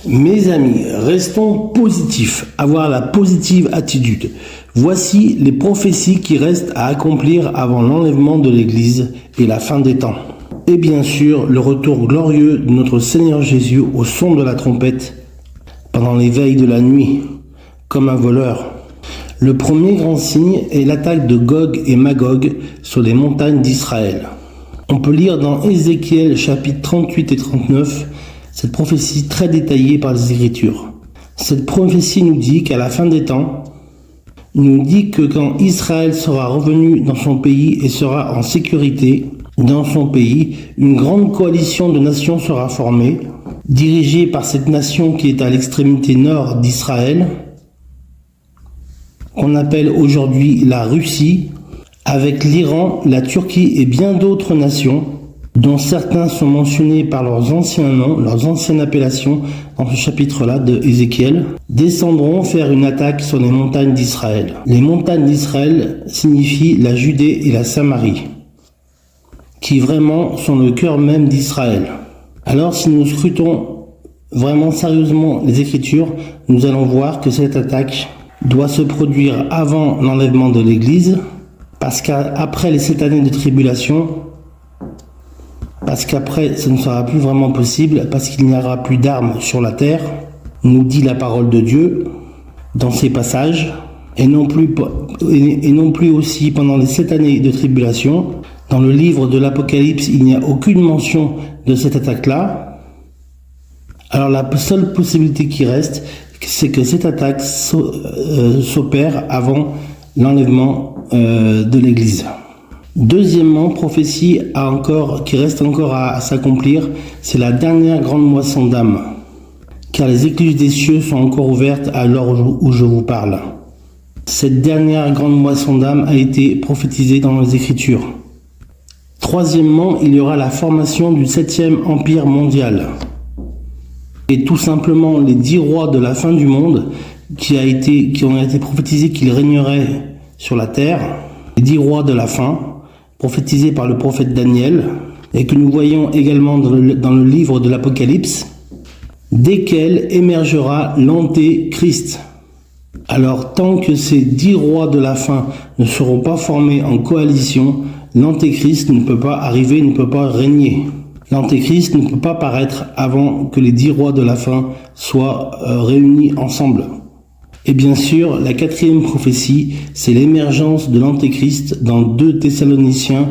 Mes amis, restons positifs, avoir la positive attitude. Voici les prophéties qui restent à accomplir avant l'enlèvement de l'Église et la fin des temps. Et bien sûr, le retour glorieux de notre Seigneur Jésus au son de la trompette pendant les veilles de la nuit, comme un voleur. Le premier grand signe est l'attaque de Gog et Magog sur les montagnes d'Israël. On peut lire dans Ézéchiel chapitres 38 et 39 cette prophétie très détaillée par les Écritures. Cette prophétie nous dit qu'à la fin des temps, il nous dit que quand Israël sera revenu dans son pays et sera en sécurité dans son pays, une grande coalition de nations sera formée, dirigée par cette nation qui est à l'extrémité nord d'Israël, qu'on appelle aujourd'hui la Russie, avec l'Iran, la Turquie et bien d'autres nations, dont certains sont mentionnés par leurs anciens noms, leurs anciennes appellations dans ce chapitre-là de Ézéchiel, descendront faire une attaque sur les montagnes d'Israël. Les montagnes d'Israël signifient la Judée et la Samarie, qui vraiment sont le cœur même d'Israël. Alors si nous scrutons vraiment sérieusement les Écritures, nous allons voir que cette attaque doit se produire avant l'enlèvement de l'Église, parce qu'après les 7 années de tribulation, parce qu'après ce ne sera plus vraiment possible, parce qu'il n'y aura plus d'armes sur la terre, nous dit la parole de Dieu dans ces passages, et non plus aussi pendant les 7 années de tribulation. Dans le livre de l'Apocalypse, il n'y a aucune mention de cette attaque-là. Alors la seule possibilité qui reste, c'est que cette attaque s'opère avant l'enlèvement de l'Église. Deuxièmement, prophétie qui reste encore à s'accomplir, c'est la dernière grande moisson d'âmes, car les écluses des cieux sont encore ouvertes à l'heure où je vous parle. Cette dernière grande moisson d'âmes a été prophétisée dans les Écritures. Troisièmement, il y aura la formation du 7e empire mondial. Et tout simplement les 10 rois de la fin du monde qui ont été prophétisés qu'ils régneraient sur la terre, les 10 rois de la fin, prophétisés par le prophète Daniel, et que nous voyons également dans le livre de l'Apocalypse, desquels émergera l'Antéchrist. Alors tant que ces 10 rois de la fin ne seront pas formés en coalition, l'Antéchrist ne peut pas arriver, ne peut pas régner. L'Antéchrist ne peut pas paraître avant que les 10 rois de la fin soient réunis ensemble. Et bien sûr, la 4e prophétie, c'est l'émergence de l'Antéchrist dans 2 Thessaloniciens,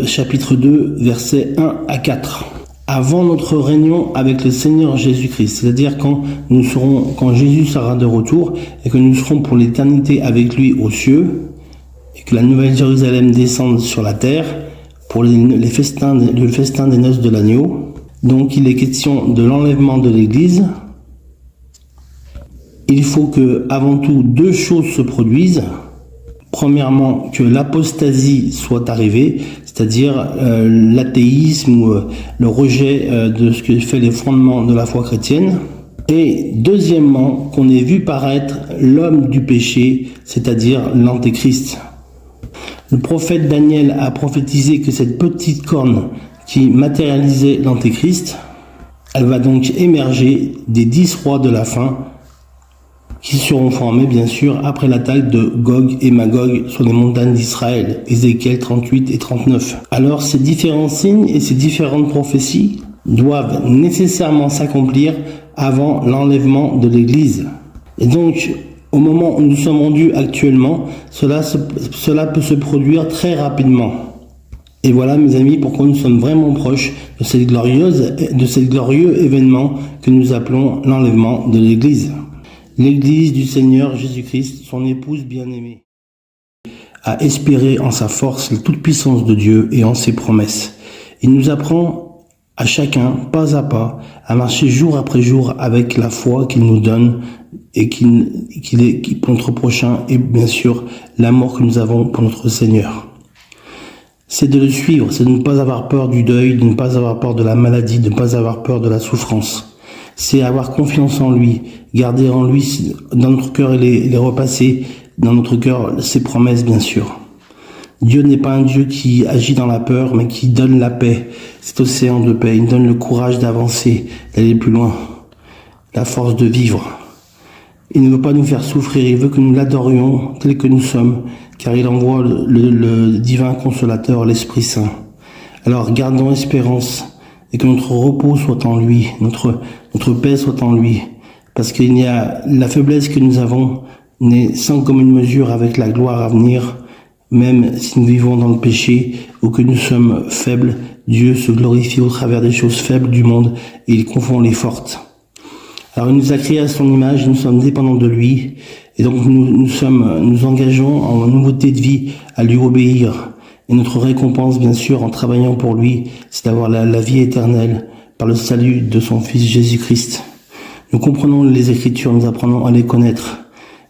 chapitre 2, versets 1 à 4. Avant notre réunion avec le Seigneur Jésus-Christ, c'est-à-dire quand Jésus sera de retour et que nous serons pour l'éternité avec lui aux cieux, et que la nouvelle Jérusalem descende sur la terre pour le festin des noces de l'agneau. Donc il est question de l'enlèvement de l'Église. Il faut que, avant tout, 2 choses se produisent. Premièrement, que l'apostasie soit arrivée, c'est-à-dire l'athéisme ou le rejet de ce que fait les fondements de la foi chrétienne. Et deuxièmement, qu'on ait vu paraître l'homme du péché, c'est-à-dire l'Antéchrist. Le prophète Daniel a prophétisé que cette petite corne qui matérialisait l'Antéchrist, elle va donc émerger des 10 rois de la fin, qui seront formés bien sûr après l'attaque de Gog et Magog sur les montagnes d'Israël, Ézéchiel 38 et 39. Alors ces différents signes et ces différentes prophéties doivent nécessairement s'accomplir avant l'enlèvement de l'Église. Et donc, au moment où nous sommes rendus actuellement, cela peut se produire très rapidement. Et voilà mes amis pourquoi nous sommes vraiment proches de ce glorieux événement que nous appelons l'enlèvement de l'Église. L'Église du Seigneur Jésus-Christ, son épouse bien-aimée, a espéré en sa force la toute-puissance de Dieu et en ses promesses. Il nous apprend à chacun, pas à pas, à marcher jour après jour avec la foi qu'il nous donne et qu'il est pour notre prochain et bien sûr l'amour que nous avons pour notre Seigneur. C'est de le suivre, c'est de ne pas avoir peur du deuil, de ne pas avoir peur de la maladie, de ne pas avoir peur de la souffrance. C'est avoir confiance en lui, garder en lui dans notre cœur et les repasser dans notre cœur ses promesses bien sûr. Dieu n'est pas un Dieu qui agit dans la peur, mais qui donne la paix, cet océan de paix. Il donne le courage d'avancer, d'aller plus loin. la force de vivre. Il ne veut pas nous faire souffrir, il veut que nous l'adorions tel que nous sommes, car il envoie le divin consolateur, l'Esprit Saint. Alors gardons espérance et que notre repos soit en lui, notre paix soit en lui, parce qu'il y a la faiblesse que nous avons n'est sans commune mesure avec la gloire à venir. Même si nous vivons dans le péché ou que nous sommes faibles, Dieu se glorifie au travers des choses faibles du monde et il confond les fortes. Alors il nous a créés à son image, nous sommes dépendants de lui et donc nous engageons en nouveauté de vie à lui obéir. Et notre récompense, bien sûr, en travaillant pour lui, c'est d'avoir la vie éternelle par le salut de son Fils Jésus-Christ. Nous comprenons les Écritures, nous apprenons à les connaître.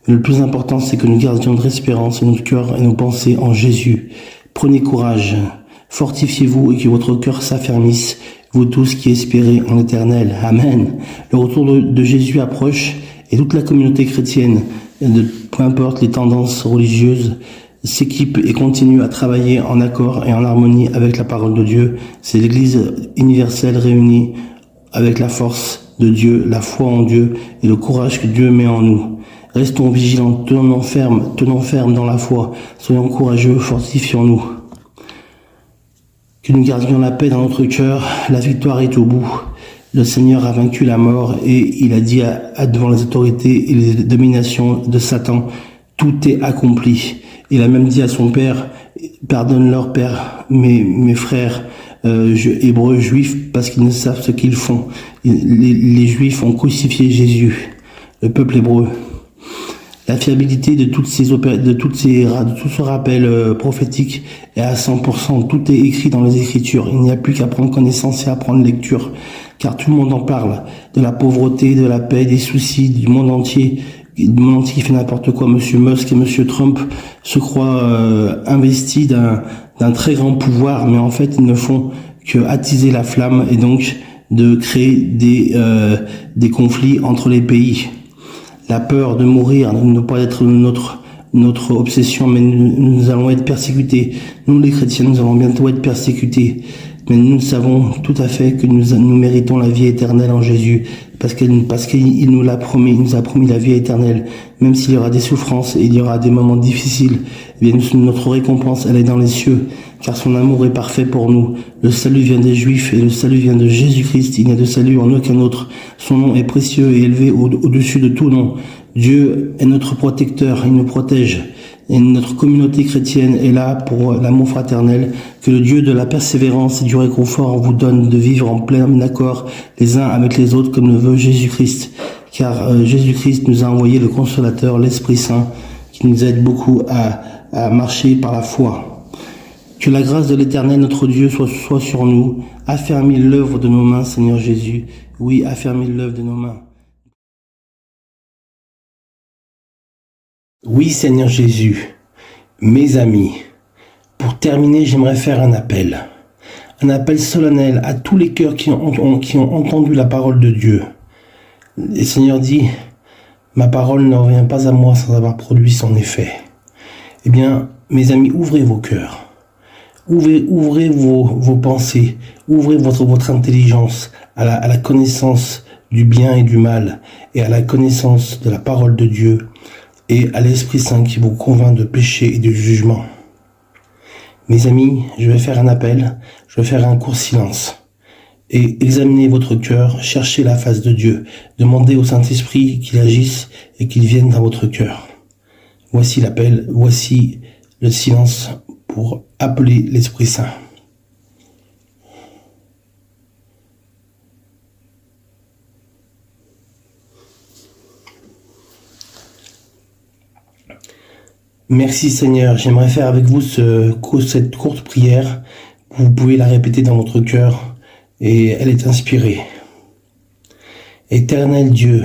Mais le plus important, c'est que nous gardions notre espérance et notre cœur et nos pensées en Jésus. Prenez courage, fortifiez-vous et que votre cœur s'affermisse, vous tous qui espérez en l'Éternel. Amen. Le retour de Jésus approche et toute la communauté chrétienne, peu importe les tendances religieuses, s'équipe et continue à travailler en accord et en harmonie avec la parole de Dieu. C'est l'Église universelle réunie avec la force de Dieu, la foi en Dieu et le courage que Dieu met en nous. Restons vigilants, tenons ferme dans la foi, soyons courageux, fortifions-nous. Que nous gardions la paix dans notre cœur, la victoire est au bout. Le Seigneur a vaincu la mort et il a dit devant les autorités et les dominations de Satan, tout est accompli. Il a même dit à son Père, pardonne-leur Père, mes frères hébreux juifs, parce qu'ils ne savent ce qu'ils font. Les Juifs ont crucifié Jésus, le peuple hébreu. La fiabilité de tout ce rappel prophétique est à 100%. Tout est écrit dans les Écritures. Il n'y a plus qu'à prendre connaissance et à prendre lecture, car tout le monde en parle. De la pauvreté, de la paix, des soucis du monde entier qui fait n'importe quoi. Monsieur Musk et Monsieur Trump se croient investis d'un très grand pouvoir, mais en fait ils ne font que attiser la flamme et donc de créer des conflits entre les pays. La peur de mourir ne doit pas être notre obsession, mais nous allons être persécutés. Nous, les chrétiens, nous allons bientôt être persécutés. Mais nous savons tout à fait que nous méritons la vie éternelle en Jésus, parce qu'il nous l'a promis, il nous a promis la vie éternelle. Même s'il y aura des souffrances et il y aura des moments difficiles, eh bien notre récompense, elle est dans les cieux, car son amour est parfait pour nous. Le salut vient des Juifs et le salut vient de Jésus-Christ. Il n'y a de salut en aucun autre. Son nom est précieux et élevé au-dessus de tout nom. Dieu est notre protecteur, il nous protège. Et notre communauté chrétienne est là pour l'amour fraternel. Que le Dieu de la persévérance et du réconfort vous donne de vivre en plein accord les uns avec les autres comme le veut Jésus-Christ. Car Jésus-Christ nous a envoyé le Consolateur, l'Esprit Saint, qui nous aide beaucoup à marcher par la foi. Que la grâce de l'Éternel, notre Dieu, soit sur nous. Affermis l'œuvre de nos mains, Seigneur Jésus. Oui, affermis l'œuvre de nos mains. Oui, Seigneur Jésus, mes amis, pour terminer, j'aimerais faire un appel solennel à tous les cœurs qui ont entendu la parole de Dieu. Le Seigneur dit, ma parole ne revient pas à moi sans avoir produit son effet. Eh bien, mes amis, ouvrez vos cœurs, ouvrez vos pensées, ouvrez votre intelligence à la connaissance du bien et du mal, et à la connaissance de la parole de Dieu, et à l'Esprit Saint qui vous convainc de péché et de jugement. Mes amis, je vais faire un appel, je vais faire un court silence. Et examinez votre cœur, cherchez la face de Dieu, demandez au Saint-Esprit qu'il agisse et qu'il vienne dans votre cœur. Voici l'appel, voici le silence pour appeler l'Esprit Saint. Merci Seigneur, j'aimerais faire avec vous cette courte prière. Vous pouvez la répéter dans votre cœur et elle est inspirée. Éternel Dieu,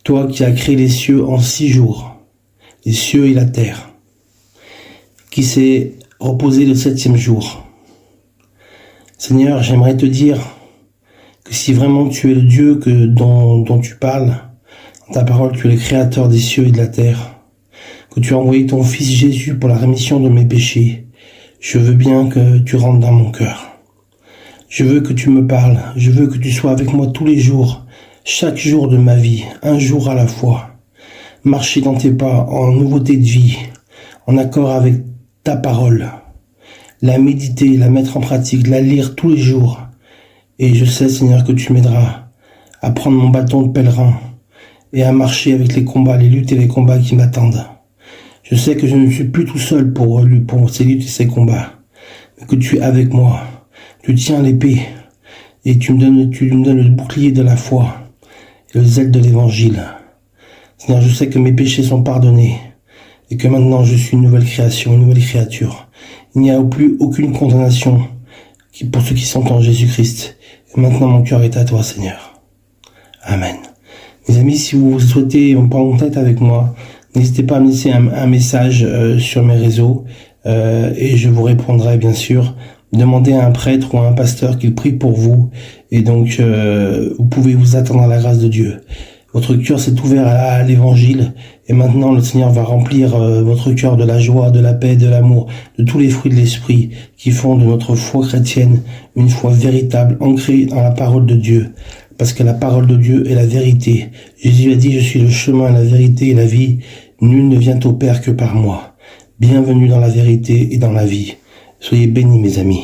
toi qui as créé les cieux en 6 jours, les cieux et la terre, qui s'est reposé le 7e jour. Seigneur, j'aimerais te dire que si vraiment tu es le Dieu dont tu parles, dans ta parole tu es le créateur des cieux et de la terre, que tu as envoyé ton Fils Jésus pour la rémission de mes péchés, je veux bien que tu rentres dans mon cœur. Je veux que tu me parles, je veux que tu sois avec moi tous les jours, chaque jour de ma vie, un jour à la fois. Marcher dans tes pas en nouveauté de vie, en accord avec ta parole. La méditer, la mettre en pratique, la lire tous les jours. Et je sais, Seigneur, que tu m'aideras à prendre mon bâton de pèlerin et à marcher avec les combats, les luttes et les combats qui m'attendent. Je sais que je ne suis plus tout seul pour ces luttes et ces combats, mais que tu es avec moi. Tu tiens l'épée et tu me donnes le bouclier de la foi et le zèle de l'évangile. Seigneur, je sais que mes péchés sont pardonnés et que maintenant je suis une nouvelle création, une nouvelle créature. Il n'y a plus aucune condamnation pour ceux qui sont en Jésus-Christ. Et maintenant mon cœur est à toi, Seigneur. Amen. Mes amis, si vous souhaitez prendre contact avec moi, n'hésitez pas à me laisser un message sur mes réseaux et je vous répondrai bien sûr. Demandez à un prêtre ou à un pasteur qu'il prie pour vous et donc vous pouvez vous attendre à la grâce de Dieu. Votre cœur s'est ouvert à l'évangile et maintenant le Seigneur va remplir votre cœur de la joie, de la paix, de l'amour, de tous les fruits de l'esprit qui font de notre foi chrétienne une foi véritable, ancrée dans la parole de Dieu. Parce que la parole de Dieu est la vérité. Jésus a dit, je suis le chemin, la vérité et la vie. Nul ne vient au Père que par moi. Bienvenue dans la vérité et dans la vie. Soyez bénis, mes amis.